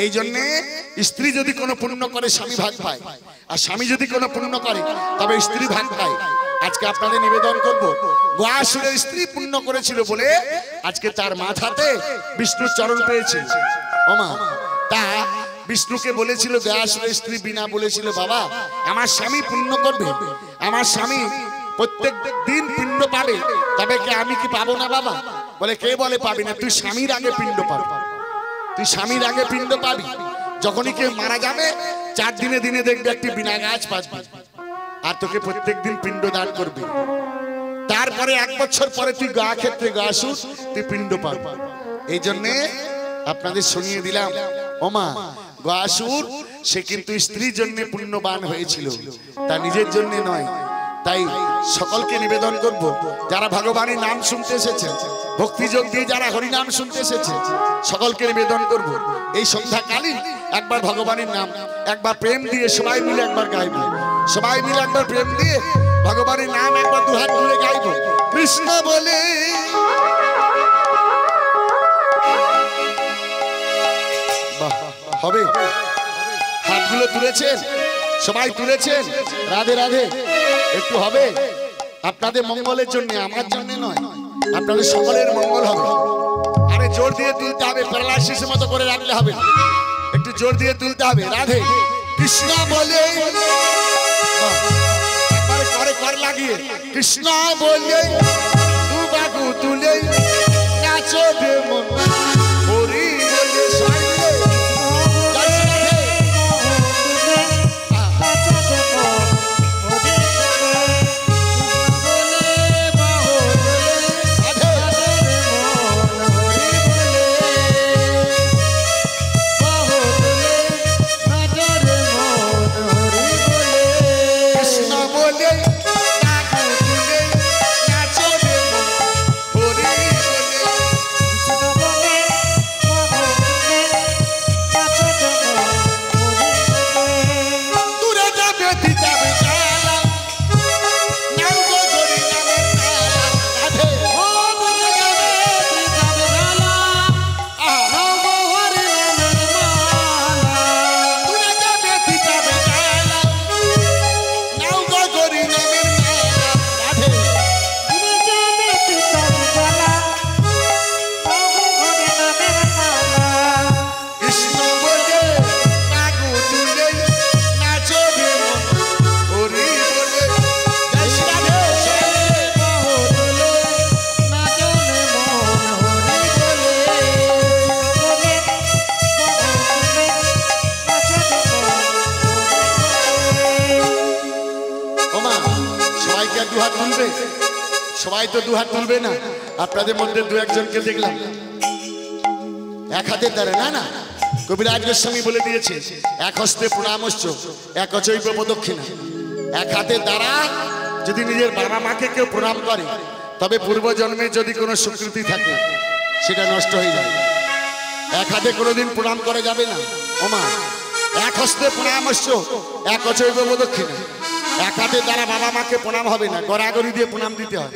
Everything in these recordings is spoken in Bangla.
এই জন্য স্ত্রী যদি কোনো পুণ্য করে স্বামী ভাগ পায়, আর স্বামী যদি কোনো পুণ্য করে তবে স্ত্রী ভাগ পায়। আজকে আপনাদের নিবেদন করব, গয়াসুরের স্ত্রী পুণ্য করেছিল বলে আজকে তার মাথাতে বিষ্ণুর চরণ পেয়েছিল। ওমা, তা বিষ্ণুকে বলেছিল, গয়াসুরের স্ত্রী বিনা বলেছিল, বাবা আমার স্বামী পুণ্য করবে, আমার স্বামী প্রত্যেক দিন পিণ্ড পাবে, তবে কি আমি কি পাবো না বাবা? বলে কে বলে পাবি না, তুই স্বামীর আগে পিণ্ড পাবি, তুই স্বামীর আগে পিণ্ড পাবি। যখনই কেউ মারা যাবে 4 দিনে দিনে দেখবে একটি বিনা গাছ পাবে, আর তোকে প্রত্যেক দিন পিণ্ড দান করবে। তারপরে 1 বছর পরে তুই গয়া ক্ষেত্রে গয়াসুর তুই পিণ্ড পাবি। এই জন্য আপনাদের শুনিয়ে দিলাম, ওমা গয়াসুর সে কিন্তু স্ত্রীর জন্য পুণ্যবান হয়েছিল, তা নিজের জন্য নয়। তাই সকলকে নিবেদন করব, যারা ভগবানের নাম শুনতে এসেছে, ভক্তি যোগ দিয়ে যারা হরি নাম শুনতে এসেছে, সকলকে নিবেদন করব এই সন্ধ্যাকালীন একবার ভগবানের নাম একবার প্রেম দিয়ে সবাই মিলে একবার গাইব, সবাই মিলে একবার প্রেম দিয়ে ভগবানের নাম একবার দুহাত তুলে গাইব, কৃষ্ণ বলে। হবে, হাতগুলো তুলেছেন, সবাই তুলেছেন, রাধে রাধে। একটু হবে আপনাদের মঙ্গলের জন্য, আমার জন্য নয়, আপনাদের সকলের মঙ্গল হবে। আরে জোর দিয়ে তুলতে হবে, প্যারালাইসিসের মতো করে রাখলে হবে, একটু জোর দিয়ে তুলতে হবে। রাধে কৃষ্ণ বলে, একবারে করে কর লাগিয়ে কৃষ্ণ বলে দু বাগু তুলে নাচো দে মন হরি বলে সাইলে। সবাই তো দুহাত তুলবে না, আপনাদের মধ্যে 2-1জনকে দেখলাম এক হাতের দ্বারা। না না, কবিরাজ গোস্বামী বলে দিয়েছে, এক হস্তে প্রণামশ্চ এক অচৈব প্রদক্ষিণা। এক হাতের দ্বারা যদি নিজের বাবা মাকে কেউ প্রণাম করে, তবে পূর্বজন্মে যদি কোনো স্বীকৃতি থাকে সেটা নষ্ট হয়ে যায়। এক হাতে কোনোদিন প্রণাম করা যাবে না। ওমা, এক হস্তে প্রণামশ্চ এক অচৈব প্রদক্ষিণা। এক হাতের দ্বারা বাবা মাকে প্রণাম হবে না, গড়াগড়ি দিয়ে প্রণাম দিতে হয়।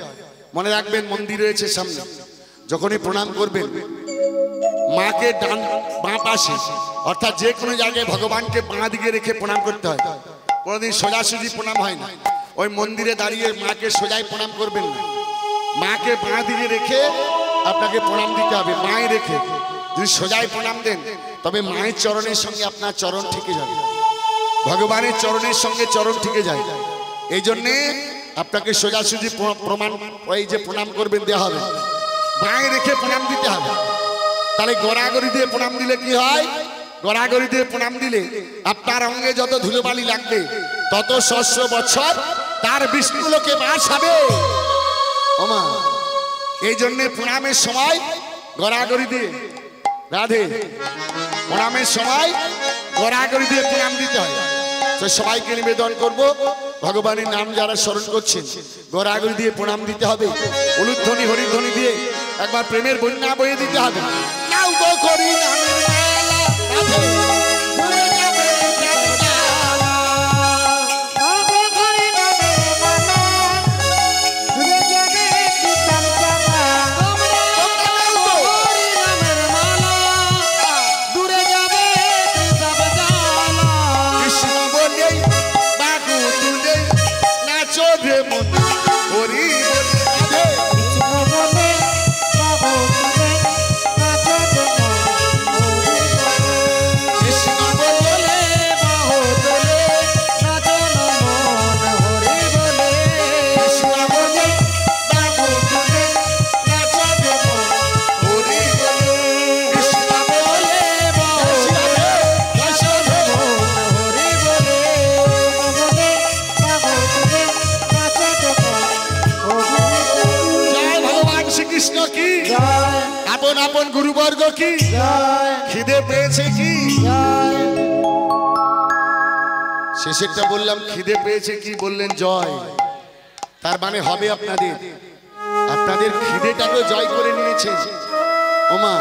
মনে রাখবেন, মন্দির রয়েছে সামনে, যখনই প্রণাম করবেন মাকে ডান বাঁ পাশে, অর্থাৎ যে কোনো জায়গায় ভগবানকে বাঁ দিকে রেখে প্রণাম করতে হয়। কোনোদিন সোজাসুজি প্রণাম হয় না। ওই মন্দিরে দাঁড়িয়ে মাকে সোজাই প্রণাম করবেন না, মাকে বাঁ দিকে রেখে আপনাকে প্রণাম দিতে হবে। মায়ে রেখে যদি সোজাই প্রণাম দেন, তবে মায়ের চরণের সঙ্গে আপনার চরণ থেকে যাবে, ভগবানের চরণের সঙ্গে চরণ থেকে যায়। এই জন্যে আপনাকে সোজাসুজি প্রমাণ ওই যে প্রণাম করবেন দেওয়া হবে, বাঁয়ে রেখে প্রণাম দিতে হবে। তাহলে গড়াগড়ি দিয়ে প্রণাম দিলে কি হয়? গড়াগড়ি দিয়ে প্রণাম দিলে আপনার অঙ্গে যত ধুলোবালি লাগবে তত 100 বছর তার বিষ্ণুলোকে বাস হবে। ওমা, এই জন্যে প্রণামের সময় গড়াগড়ি দিয়ে, রাধে, প্রণামের সময় গড়াগড়ি দিয়ে প্রণাম দিতে হয়। তো সবাইকে নিবেদন করব, ভগবানের নাম যারা স্মরণ করছেন গড়াগড়ি দিয়ে প্রণাম দিতে হবে। উলুধ্বনি হরিধ্বনি দিয়ে একবার প্রেমের বন্যা বয়ে দিতে হবে। নাও গো করি নামের মালা, রাধে বৃন্দাবন গুরুবর্গ কি খিদে পেয়েছে কি শেষেরটা বললাম খিদে পেয়েছে কি বললেন জয় তার মানে হবে আপনাদের খিদেটাকে জয় করে নিয়েছে ওমা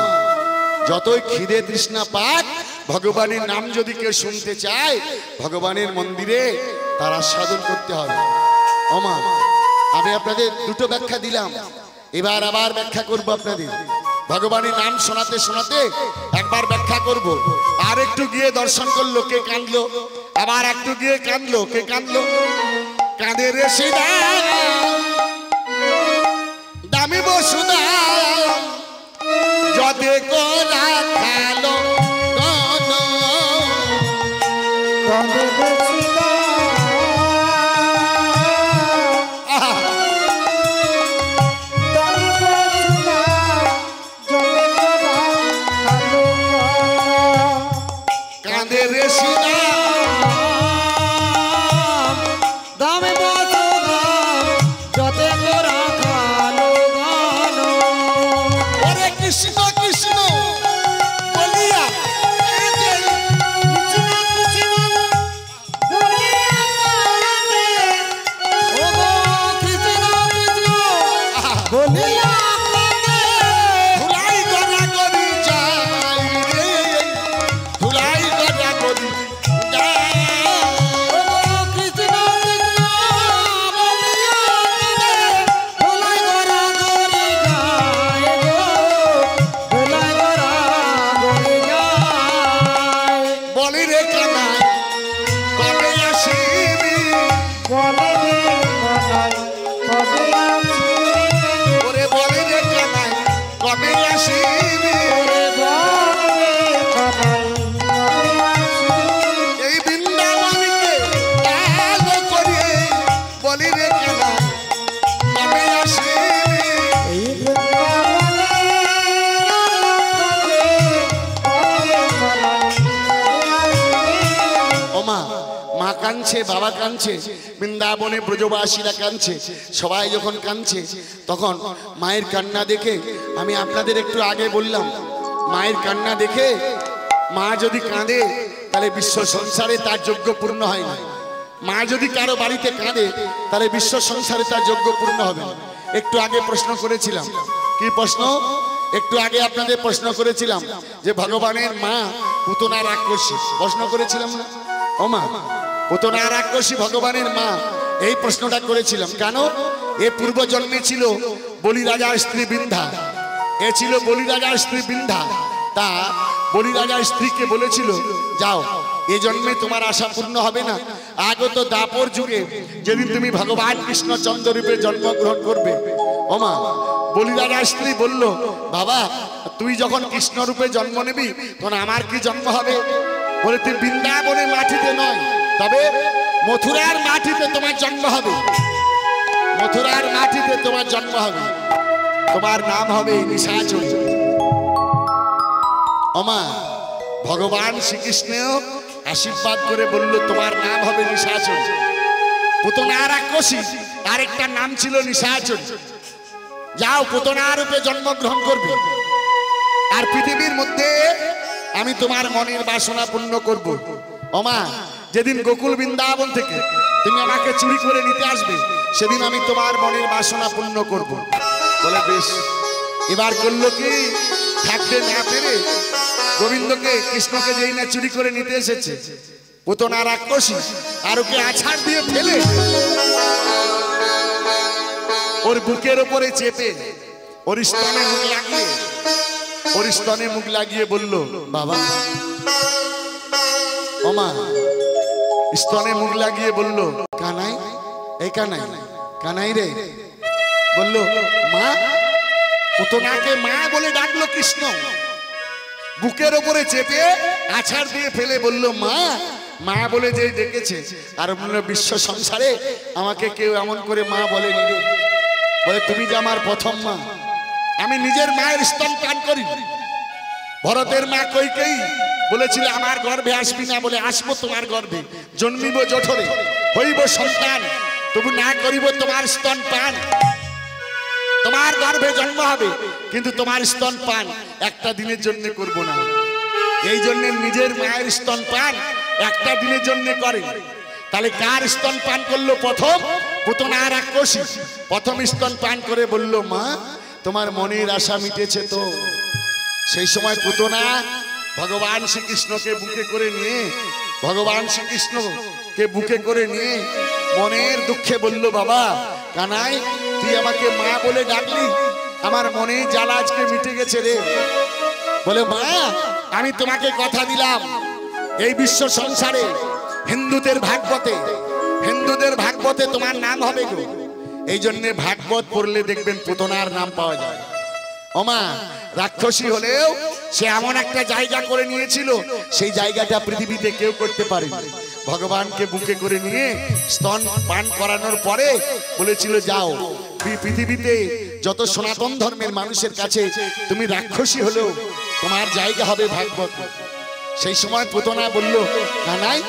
যতই খিদে তৃষ্ণা পাক ভগবানের নাম যদি কেউ শুনতে চায় ভগবানের মন্দিরে তার আস্বাদন করতে হবে ওমা আমি আপনাদের দুটো ব্যাখ্যা দিলাম এবার আবার ব্যাখ্যা করব আপনাদের ভগবানের নাম শোনাতে শোনাতে একবার ব্যাখ্যা করব আর একটু গিয়ে দর্শন করলো কে কাঁদলো আবার একটু গিয়ে কাঁদলো কে কাঁদলো কাঁদে রে সীতা দামি বসুদা যতে কোলা খালো কাঁদে বসুদা দামি বসুদা যতে কোলা খালো কাঁদে রে সীতা দামি বসুদা যতে কোলা খালো ওরে কৃষ্ণ কৃষ্ণ বলিয়া ধুলাই গড়া গড়ি যাই রে ধুলাই গড়া গড়ি বলি রে কানাই কবে আসিবি ওরে বলি রে কানাই কবে আসিবি এই বৃন্দাবনকে আলো করে বলি রে কানাই কবে আসিবি ওমা মা কাঁদছে বাবা কাঁদছে বৃন্দাবনে ব্রজবাসীরা কাঁদছে সবাই যখন কাঁদছে তখন মায়ের কান্না দেখে আমি আপনাদের একটু আগে বললাম মায়ের কান্না দেখে মা যদি কাঁদে তাহলে বিশ্ব সংসারে তার যোগ্য পূর্ণ হয় না মা যদি কারো বাড়িতে কাঁদে তাহলে বিশ্ব সংসারে তার যোগ্য পূর্ণ হবে না একটু আগে প্রশ্ন করেছিলাম কি প্রশ্ন একটু আগে আপনাদের প্রশ্ন করেছিলাম যে ভগবানের মা পুতনা রাক্ষসী প্রশ্ন করেছিলাম না ও মা পুতনা রাক্ষসী ভগবানের মা এই প্রশ্নটা করেছিলাম কেন এ পূর্ব জন্মে ছিল বলি রাজার স্ত্রী বৃন্ধা এ ছিল বলি রাজার স্ত্রী বৃন্ধা তা বলি রাজার স্ত্রীকে বলেছিল যাও এ জন্মে তোমার আশা পূর্ণ হবে না আগত দাপর যুগে যেদিন তুমি ভগবান কৃষ্ণচন্দ্র রূপে জন্মগ্রহণ করবে ওমা বলি রাজার স্ত্রী বলল বাবা তুই যখন কৃষ্ণ রূপে জন্ম নিবি তখন আমার কি জন্ম হবে বলে তুই বৃন্দাবনের মাটিতে নয় তবে মথুরার মাটিতে তোমার জন্ম হবে মথুরার মাটিতে তোমার জন্ম হবে তোমার নাম হবে নিশাচরী ওমা ভগবান শ্রীকৃষ্ণ আশীর্বাদ করে বলল তোমার নাম হবে নিশাচরী পুতনা রাক্ষসী আরেকটা নাম ছিল নিশাচরী যাও পুতনা রূপে জন্মগ্রহণ করবে আর পৃথিবীর মধ্যে আমি তোমার মনের বাসনা পূর্ণ করব ওমা যেদিন গোকুল বৃন্দাবন থেকে তুমি আমাকে চুরি করে নিতে আসবে সেদিন আমি তোমার মনের বাসনা পূর্ণ করব বলে বেশ এবার করলো কি থাকতে না পেরে গোবিন্দকে কৃষ্ণকে যেই না চুরি করে নিতে এসেছে পুতনা রাক্ষসী আর ওকে আছাড় দিয়ে ফেলে ওর বুকের উপরে চেপে ওর স্তনে মুখ লাগিয়ে বলল বাবা ওমা স্তনে মুখ লাগিয়ে বলল কানাই এই কানাই কানাই রে বলল মা পুতনাকে মা বলে ডাকলো কৃষ্ণ বুকের উপরে চেপে আছাড় দিয়ে ফেলে বলল মা মা বলে যে ডেকেছে আর বিশ্ব সংসারে আমাকে কেউ এমন করে মা বলেনি রে বলে তুমি যে আমার প্রথম মা আমি নিজের মায়ের স্তন পান করি ভরতের মা কইকেয়ী বলেছিল আমার গর্ভে আসবি না বলে আসবো তোমার গর্ভে জন্মিব জঠরে হইব সন্তান তবু না করিব তোমার স্তন পান তোমার গর্ভে জন্ম হবে কিন্তু তোমার স্তন পান একটা দিনের জন্য করব না। এই জন্য নিজের মায়ের স্তন পান একটা দিনের জন্য করে। তাহলে কার স্তন পান করলো প্রথম? পুতনা রাক্ষসী প্রথম স্তন পান করে বলল, মা তোমার মনের আশা মিটেছে তো? সেই সময় পুতনা ভগবান শ্রীকৃষ্ণকে বুকে করে নিয়ে মনের দুঃখে বলল, বাবা কানাই তুই আমাকে মা বলে ডাকলি, আমার মনে জ্বালা আজকে মিটে গেছে রে। বলে, মা আমি তোমাকে কথা দিলাম এই বিশ্ব সংসারে হিন্দুদের ভাগবতে তোমার নাম হবে গো। এই জন্য ভাগবত পড়লে দেখবেন পুতনার নাম পাওয়া যায়। ওমা রাক্ষসী হলেও সে এমন একটা জায়গা করে নিয়েছিল, সেই জায়গাটা পৃথিবীতে কেউ করতে পারেনি। ভগবানকে বুকে করে নিয়ে স্তন পান করানোর পরে বলেছিল, যাও পৃথিবীতে যত সনাতন ধর্মের মানুষের কাছে তুমি রাক্ষসী হলেও তোমার জায়গা হবে ভাগবত। সেই সময় পুতনা বলল, কানাই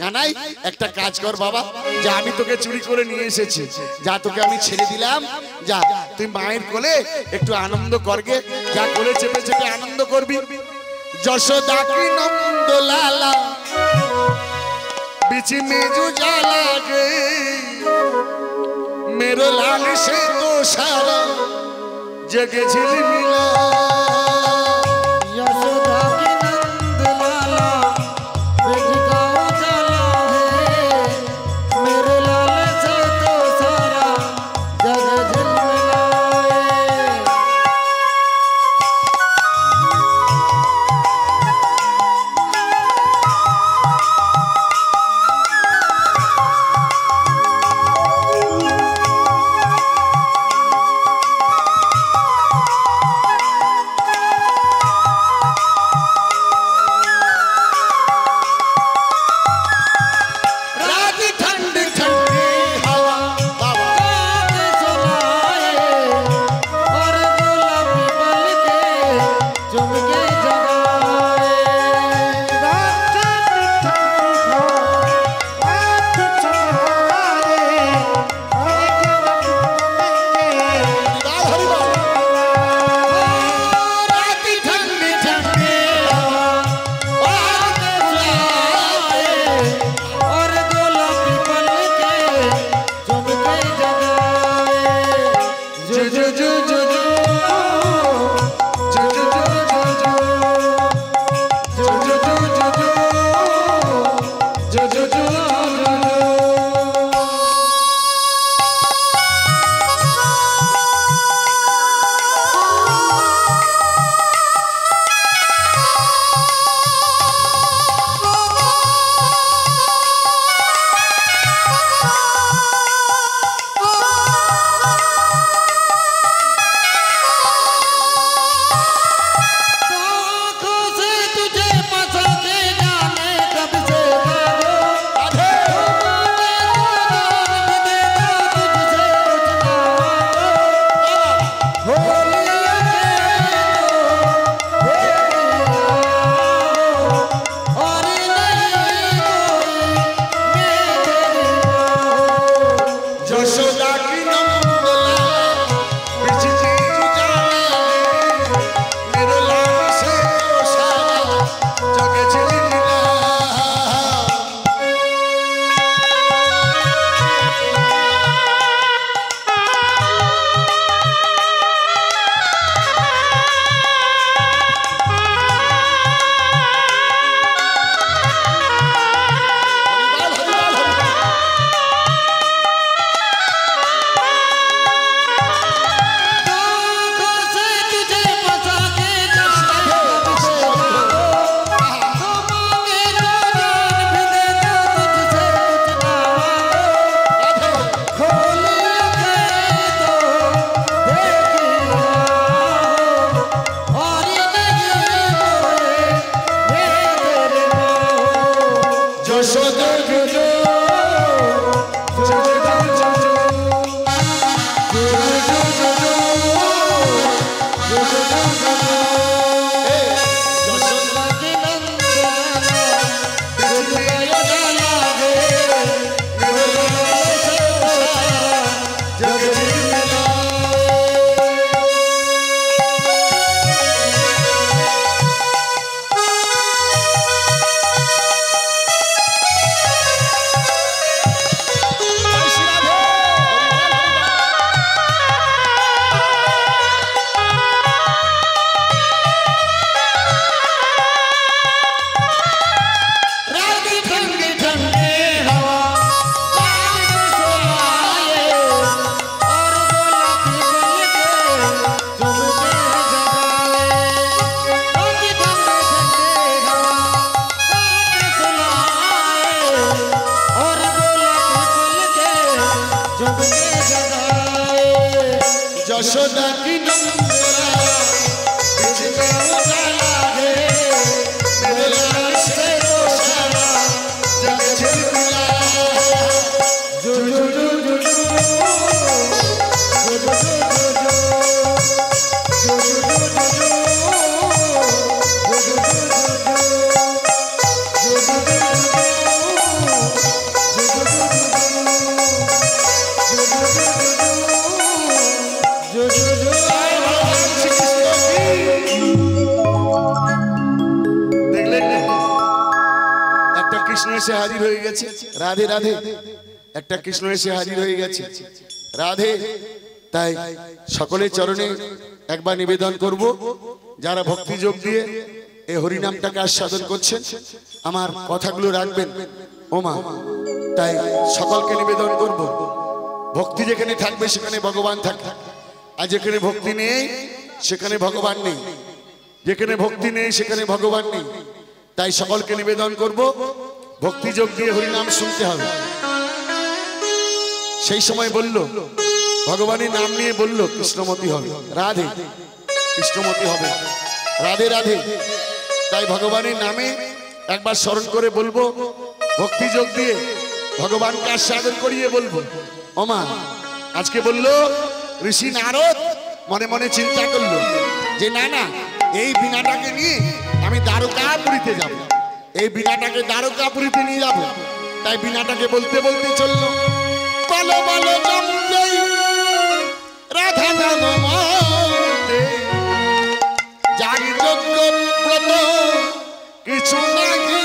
কানাই একটা কাজ কর বাবা, যা আমি তোকে চুরি করে নিয়ে এসেছি, যা তোকে আমি ছেড়ে দিলাম, যা তুই মায়ের কোলে একটু আনন্দ করগে, যা কোলে চেপে চেপে আনন্দ করবি। যশোদা কি নন্দ লালা बीच में जो जाला गए मेरो लाल से तो सारा जग झिलमिला। यशोदा के नंद लाला बेटी का उजाला है, मेरे लाल से तो सारा जग झिलमिला। यशोदा की नंदलाला बिजली उजाला है मेरे लाल से तो सारा जग झिलमिला जो जो जो जो এসে হাজির হয়ে গেছে রাধে রাধে একটা কৃষ্ণ এসে হাজির হয়ে গেছে রাধে তাই সকলের চরণে একবার নিবেদন করব যারা ভক্তি যোগ দিয়ে এই হরি নামটাকে আস্বাদন করছেন আমার কথাগুলো রাখবেন ওমা তাই সকলকে নিবেদন করব ভক্তি যেখানে থাকবে সেখানে ভগবান থাকে আর যেখানে ভক্তি নেই সেখানে ভগবান নেই যেখানে ভক্তি নেই সেখানে ভগবান নেই তাই সকলকে নিবেদন করব ভক্তি যোগ দিয়ে হরি নাম শুনতে হবে সেই সময় বলল ভগবানের নাম নিয়ে বলল কৃষ্ণমতি হবে রাধে কৃষ্ণমতি হবে রাধে রাধে তাই ভগবানের নামে একবার স্মরণ করে বলবো ভক্তি যোগ দিয়ে ভগবানকে আস্বাদন করিয়ে বলবো ওমা আজকে বলল ঋষি নারদ মনে মনে চিন্তা করলো যে না না এই বীণাটাকে নিয়ে আমি দ্বারকাপুরীতে যাব এই বীণাটাকে দ্বারকাপুরীতে নিয়ে যাব তাই বীণাটাকে বলতে বলতে চললো বলো বলো জমজই রাধা নাম মতে জাগি যোগ্য ব্রত কিছু নাহি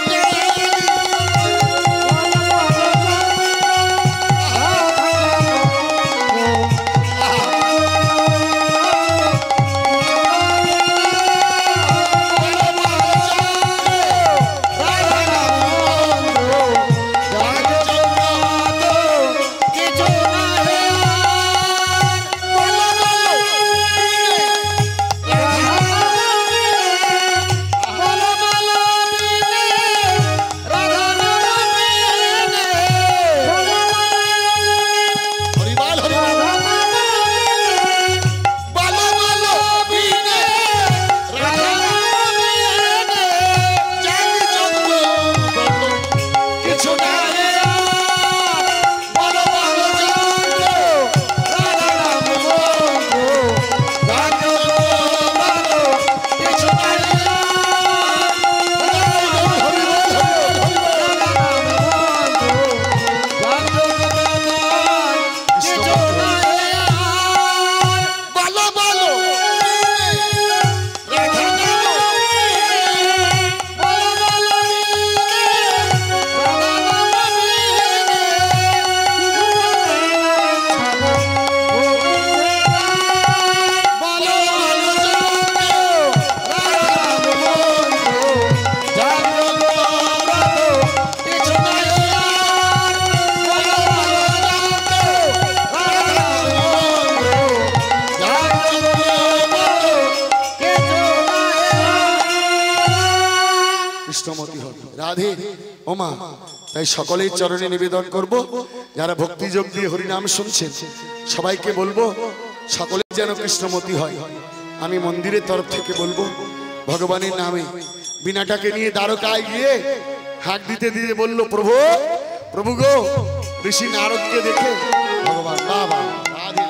রাধে ওমা তাই সকলের চরণে নিবেদন করব যারা ভক্তি যোগ দিয়ে হরি নাম শুনছেন সবাইকে বলবো সকলে যেন কৃষ্ণমতি হয় আমি মন্দিরের তরফ থেকে বলবো ভগবানের নামে বীণাটাকে নিয়ে দ্বারকায় গিয়ে হাঁক দিতে দিয়ে বলল প্রভু প্রভু গো ঋষি নারদকে দেখে ভগবান বাবা রাধে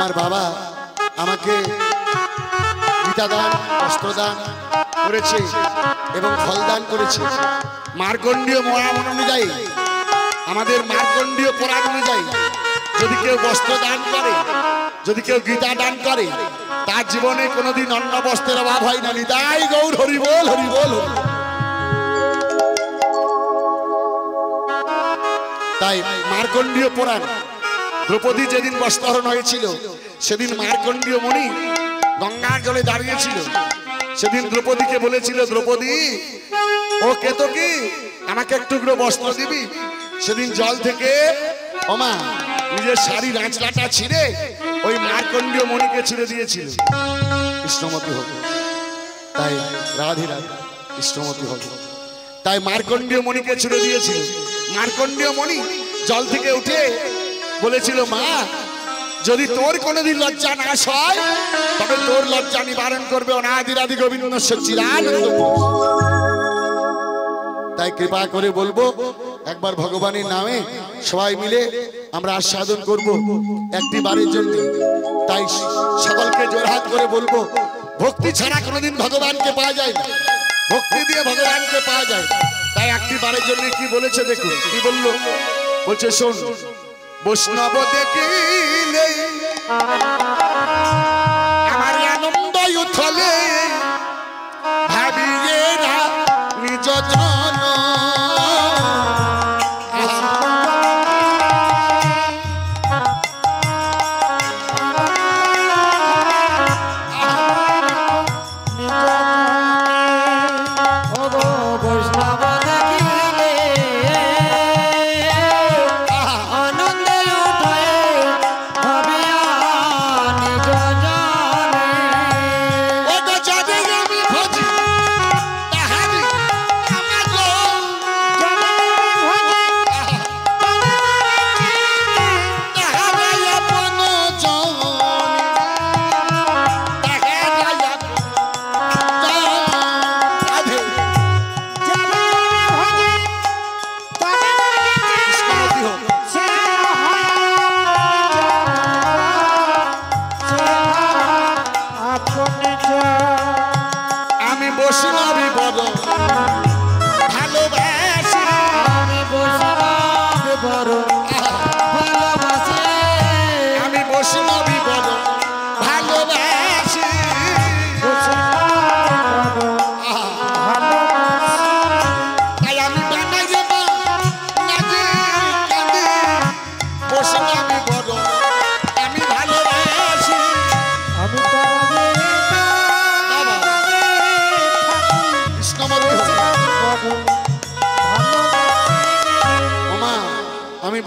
আমার বাবা আমাকে গীতাদান বস্ত্রদান করেছে এবং ফলদান করেছে মার্কণ্ডীয় মহারাম অনুযায়ী আমাদের মার্কণ্ডীয় পুরাণ অনুযায়ী যদি কেউ বস্ত্র দান করে যদি কেউ গীতা দান করে তার জীবনে কোনোদিন অন্ন বস্ত্রের অভাব হয় না নিতাই গৌর হরি বল হরি বল তাই মার্কণ্ডীয় পুরাণ দ্রৌপদী যেদিন বস্ত্রহরণ হয়েছিল সেদিন মার্কণ্ডীয় মুনি গঙ্গার জলে দাঁড়িয়েছিল সেদিন দ্রৌপদীকে বলেছিল দ্রৌপদী ও কেতকী আমাকে একটু বস্ত্র দিবি সেদিন জল থেকে ওমা নিজের শাড়ির আঁচলাটা ছিঁড়ে ওই মার্কণ্ডীয় মণিকে ছেড়ে দিয়েছিল কৃষ্ণমতী হবে, তাই রাধে রাধে কৃষ্ণমতী হবে, তাই মার্কণ্ডীয় মণিকে ছেড়ে দিয়েছিল। মার্কণ্ডীয় মণি জল থেকে উঠে বলেছিল, মা যদি তোর কোনোদিন লজ্জা না হয় তবে তোর লজ্জা নিবারণ করবে অনাদি রাধি গোবিন্দ সচ্চিদানন্দ। তাই কৃপা করে বলবো একবার ভগবানের নামে সবাই মিলে আমরা আস্বাদন করব একটি বারের জন্য। তাই সকলকে জোরহাত করে বলবো, ভক্তি ছাড়া কোনোদিন ভগবানকে পাওয়া যায় না, ভক্তি দিয়ে ভগবানকে পাওয়া যায়। তাই একটি বারের জন্য কি বলেছে দেখুন, কি বললো, বলছে শোন, বৈষ্ণব দেখিলে আমার আনন্দ উঠলে ভাবিয়ে না নিজ জন।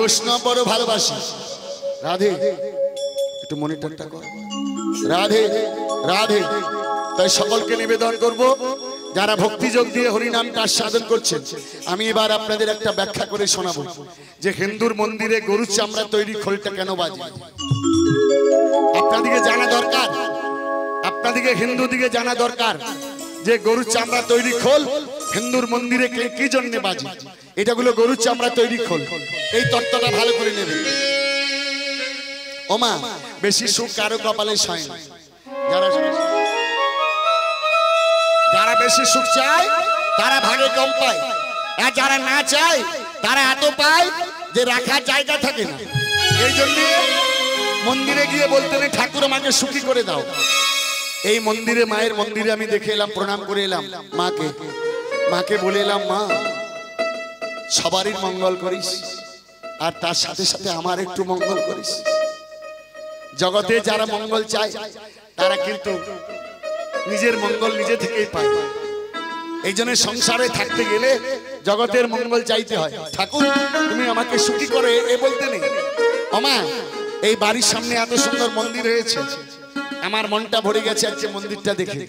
বৈষ্ণব বড় ভালোবাসি। রাধে একটু মনিটরটা কর, রাধে রাধে। তাই সকলকে নিবেদন করব যারা ভক্তিযোগ দিয়ে হরিনামটা আস্বাদন করছেন, আমি এবার আপনাদের একটা ব্যাখ্যা করে শোনাবো যে হিন্দুর মন্দিরে গরুর চামড়া তৈরি খোলটা কেন বাজে। আপনাদিকে জানা দরকার, আপনাদিকে হিন্দু দিকে জানা দরকার যে গরুর চামড়া তৈরি খোল হিন্দুর মন্দিরে কি জন্য বাজে। এটাগুলো গরুর চামড়া তৈরি খোল, এই তত্ত্বটা ভালো করে নেবেন। ওমা বেশি সুখ কারো কপালে হয় না। যারা বেশি সুখ চায় তারা ভাগে কম পায়, আর যারা না চায় তারা এত পায় যে রাখার জায়গা থাকে না। এই জন্য মন্দিরে গিয়ে বলতে নেই ঠাকুর আমাকে সুখী করে দাও। এই মন্দিরে, মায়ের মন্দিরে আমি দেখে এলাম, প্রণাম করে এলাম মাকে, মাকে বলে এলাম, মা সবারই মঙ্গল করিস আর তার সাথে সাথে আমার একটু মঙ্গল করিস। জগতে যারা মঙ্গল চায় তারা কিন্তু নিজের মঙ্গল নিজে থেকেই পায়। এই জন্য সংসারে থাকতে গেলে জগতের মঙ্গল চাইতে হয়। ঠাকুর তুমি আমাকে সুখী করে এ বলতে নেই। ওমা এই বাড়ির সামনে এত সুন্দর মন্দির হয়েছে, আমার মনটা ভরে গেছে আজকে মন্দিরটা দেখে।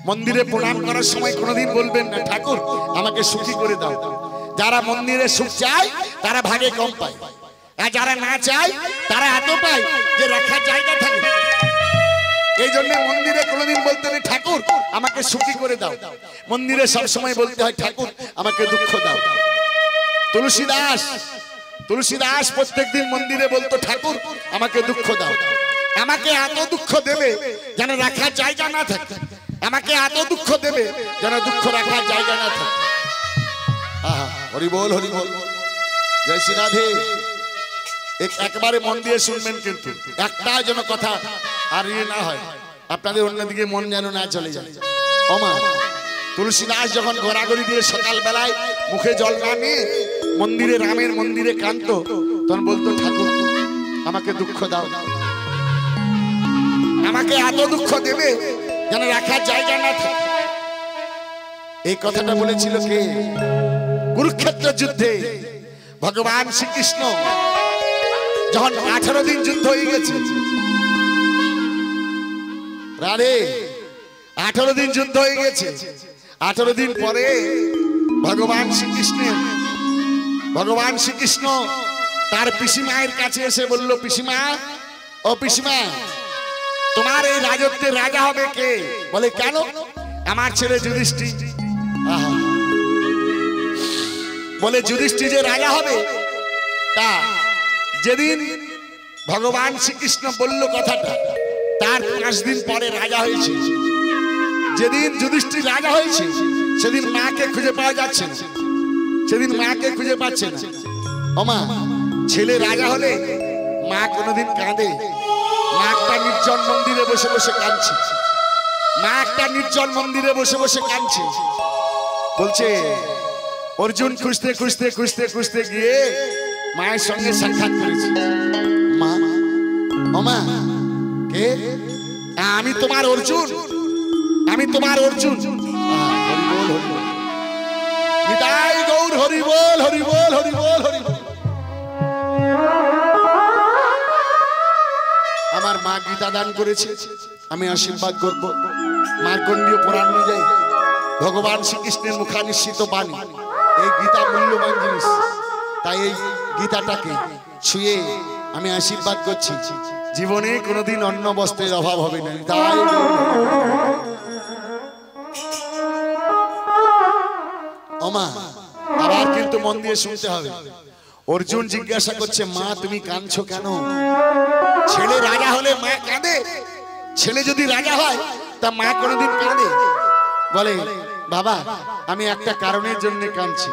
মন্দিরে প্রণাম করার সময় কোনোদিন বলবেন না ঠাকুর আমাকে সুখী করে দাও। যারা মন্দিরে সুখ চায় তারা ভাগে কম পায়, আর যারা না চায় তারা এত পায় যে রাখার জায়গা থাকে। এই জন্য মন্দিরে কোনোদিন বলতে নেই ঠাকুর আমাকে সুখী করে দাও, মন্দিরে সবসময় বলতে হয় ঠাকুর আমাকে দুঃখ দাও। তুলসীদাস প্রত্যেকদিন মন্দিরে বলতো ঠাকুর আমাকে দুঃখ দাও, আমাকে এত দুঃখ দেবে যেন রাখার জায়গা না থাকে, আমাকে এত দুঃখ দেবে যেন দুঃখ রাখার জায়গা না থাকে। হরি বল হরি বল, জয় শ্রী রাধে। একবারে মন দিয়ে শুনবেন, কিন্তু একটা যেন কথা আর ইয়ে না হয়, আপনাদের অন্যদিকে মন যেন না চলে যায়। ওমা তুলসীদাস যখন ঘোরাঘুরি দিয়ে সকাল বেলায় মুখে জল না নিয়ে মন্দিরে, রামের মন্দিরে কাঁদতো, তখন বলতো ঠাকুর আমাকে দুঃখ দাও, আমাকে এত দুঃখ দেবে যেন রাখার জায়গা না থাকে। এই কথাটা বলেছিল কে? কুরুক্ষেত্র যুদ্ধে ভগবান শ্রীকৃষ্ণ যখন 18 দিন যুদ্ধ হয়ে গেছে, রাধে 18 দিন যুদ্ধ হয়ে গেছে। 18 দিন পরে ভগবান শ্রীকৃষ্ণ তার পিসিমায়ের কাছে এসে বলল, পিসিমা, ও পিসিমা, তোমার এই রাজত্বের রাজা হবে কে? বলে কেন? আমার ছেলে যুধিষ্ঠির। বলে যুধিষ্ঠির যে রাজা হবে, তা যেদিন ভগবান শ্রীকৃষ্ণ বলল কথাটা, তার 5 দিন পরে রাজা হয়েছে। যেদিন যুধিষ্ঠির রাজা হয়েছে সেদিন মাকে খুঁজে পাওয়া যাচ্ছে না, সেদিন মাকে খুঁজে পাচ্ছে না। ওমা, ছেলে রাজা হলে মা কোনোদিন কাঁদে? মা একটা নির্জন মন্দিরে বসে বসে কাঁদছে, মা একটা নির্জন মন্দিরে বসে বসে কাঁদছে। বলছে অর্জুন খুঁজতে খুঁজতে খুঁজতে খুঁজতে গিয়ে মায়ের সঙ্গে সাক্ষাৎ করেছে। মা, ওমা, কে? আমি তোমার অর্জুন, আমি তোমার অর্জুন। নিতাই গৌর হরি বল, হরি বল, হরি বল, হরি বল। আমার মা গীতা দান করেছে, আমি আশীর্বাদ করব। মার্কণ্ডীয় পুরাণ অনুযায়ী ভগবান শ্রীকৃষ্ণের মুখানিসৃত বাণী, এই গীতা মূল্যবান জিনিস, তাই এই গীতাটাকে ছুঁয়ে আমি আশীর্বাদ করছি, জীবনে কোনোদিন অন্ন বস্ত্রের অভাব হবে না। তাই ওমা, আবার কিন্তু মন দিয়ে শুনতে হবে। অর্জুন জিজ্ঞাসা করছে, মা তুমি কাঁদছো কেন? ছেলে রাজা হলে মা কাঁদে? ছেলে যদি রাজা হয় তা মা কোনোদিন কাঁদে? বলে বাবা, আমি একটা কারণের জন্য কাঁদছি।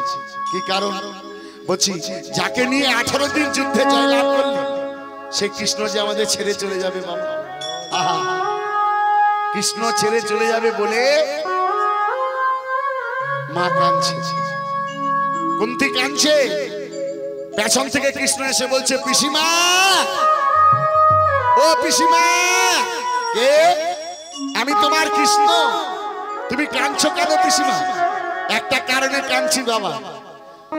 কি কারণ? বলছি, যাকে নিয়ে 18 দিন যুদ্ধে জয়লাভ করলেন, সে কৃষ্ণ যে আমাদের ছেড়ে চলে যাবে বাবা। আহা, কৃষ্ণ ছেড়ে চলে যাবে বলে মা কাঁদছে। কুন্তি কাঁদছে। পেছন থেকে কৃষ্ণ এসে বলছে, পিসিমা, ও পিসিমা। কে? আমি তোমার কৃষ্ণ। তুমি কাঁদছো কেন পিসিমা? একটা কারণে কাঁদছি বাবা,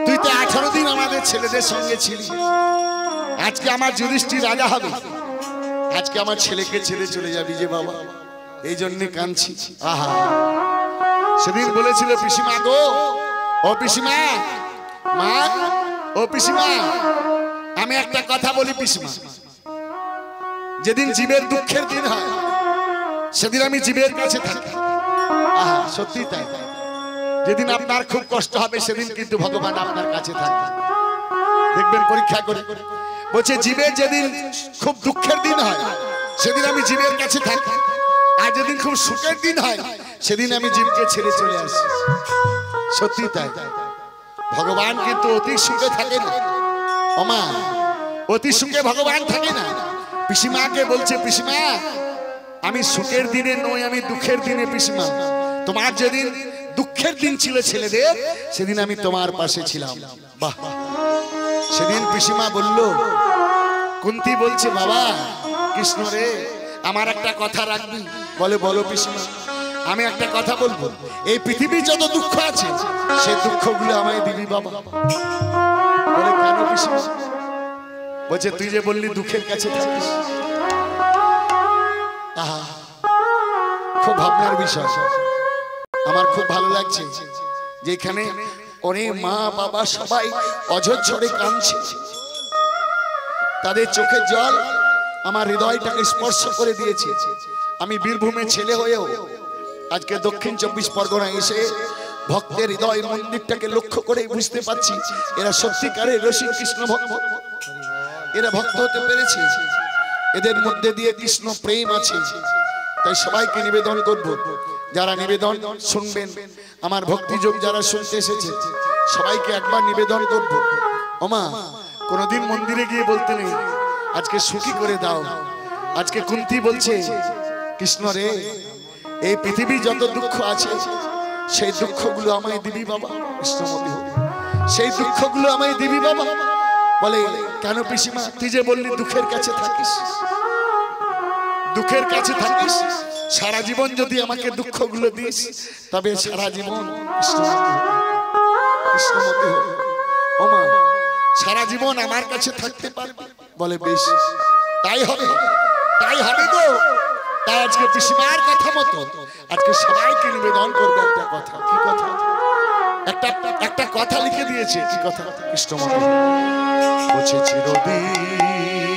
তুই তো 18 দিন আমাদের ছেলেদের সঙ্গে ছিলি। আজকে আমার যুধিষ্ঠির রাজা হবে, আজকে আমার ছেলেকে ছেড়ে চলে যাবি যে বাবা, এই জন্য কাঁদছি। আহা, সেদিন বলেছিল পিসিমা গো, ও পিসিমা, মা, ও পিসিমা, আমি একটা কথা বলি পিসিমা, যেদিন জীবের দুঃখের দিন হয় সেদিন আমি জীবের কাছে থাকি। আহা, সত্যি তাই। যেদিন আপনার খুব কষ্ট হবে সেদিন কিন্তু ভগবান আপনার কাছে থাকবে, দেখবেন পরীক্ষা করে। বলছে জীবের যেদিন খুব দুঃখের দিন হয় সেদিন আমি জীবের কাছে থাকি, আর যেদিন খুব সুখের দিন হয় সেদিন আমি জীবকে ছেড়ে চলে আসি। সত্যি তাই। ভগবান কিন্তু অতি সুখে থাকে না ওমা, অতি সুখে ভগবান থাকে না। পিসিমাকে বলছে, পিসিমা, আমি সুখের দিনে নই, আমি দুঃখের দিনে। পিসিমা, তোমার যেদিন দুঃখের দিন ছিল ছেলেদের, সেদিন আমি তোমার পাশে ছিলাম। বাহ, সেদিন পিসিমা বলল, কুন্তি বলছে, বাবা কৃষ্ণ রে, আমার একটা কথা রাখবি? বলে বলো পিসিমা। আমি একটা কথা বলবো, এই পৃথিবীর যত দুঃখ আছে সেই দুঃখগুলো আমায় দিবি বাবা। বলে কেন পিসিমা? বলছে তুই যে বললি দুঃখের কাছে থাকিস। আহা, খুব ভাবনার বিষয়। আমার খুব ভালো লাগছে যেখানে অনেক মা বাবা সবাই অঝরঝরে কাঁদছে, তাদের চোখের জল আমার হৃদয়টাকে স্পর্শ করে দিয়েছে। আমি বীরভূমের ছেলে হয়েও আজকে দক্ষিণ 24 পরগনায় এসে ভক্তের হৃদয় মন্দিরটাকে লক্ষ্য করে বুঝতে পারছি এরা সত্যিকারের রসিক কৃষ্ণ ভক্ত। এরা ভক্ত হতে পেরেছে, এদের মধ্যে দিয়ে কৃষ্ণ প্রেম আছে। তাই সবাইকে নিবেদন করব, যারা নিবেদন শুনবেন, আমার ভক্তিযোগ যারা শুনতে এসেছে সবাইকে একবার নিবেদন করব, ওমা কোনদিন মন্দিরে গিয়ে বলতে নেই আজকে সুখী করে দাও। আজকে কুন্তি বলছে, কৃষ্ণ রে, এই পৃথিবী যত দুঃখ আছে সেই দুঃখগুলো আমায় দিবি বাবা। কৃষ্ণমতি হোক, সেই দুঃখগুলো আমায় দিবি বাবা। বলে কেন পিসিমা? তুই যে বললি দুঃখের কাছে থাকিস, দুঃখের কাছে থাকিস, সারা জীবন যদি আমাকে দুঃখগুলো দিস তবে সারা জীবন কৃষ্ণমতি হোক, ওমা সারা জীবন আমার কাছে থাকতে পারবে। বলে বেশ, তাই হবে, তাই হবে গো। তাই আজকে পিসিমার কথা মতো আজকে সবাইকে নিবেদন করবে একটা কথা। কি কথা? একটা একটা কথা লিখে দিয়েছে। কি কথা? কৃষ্ণমণি বলছে চিরদিন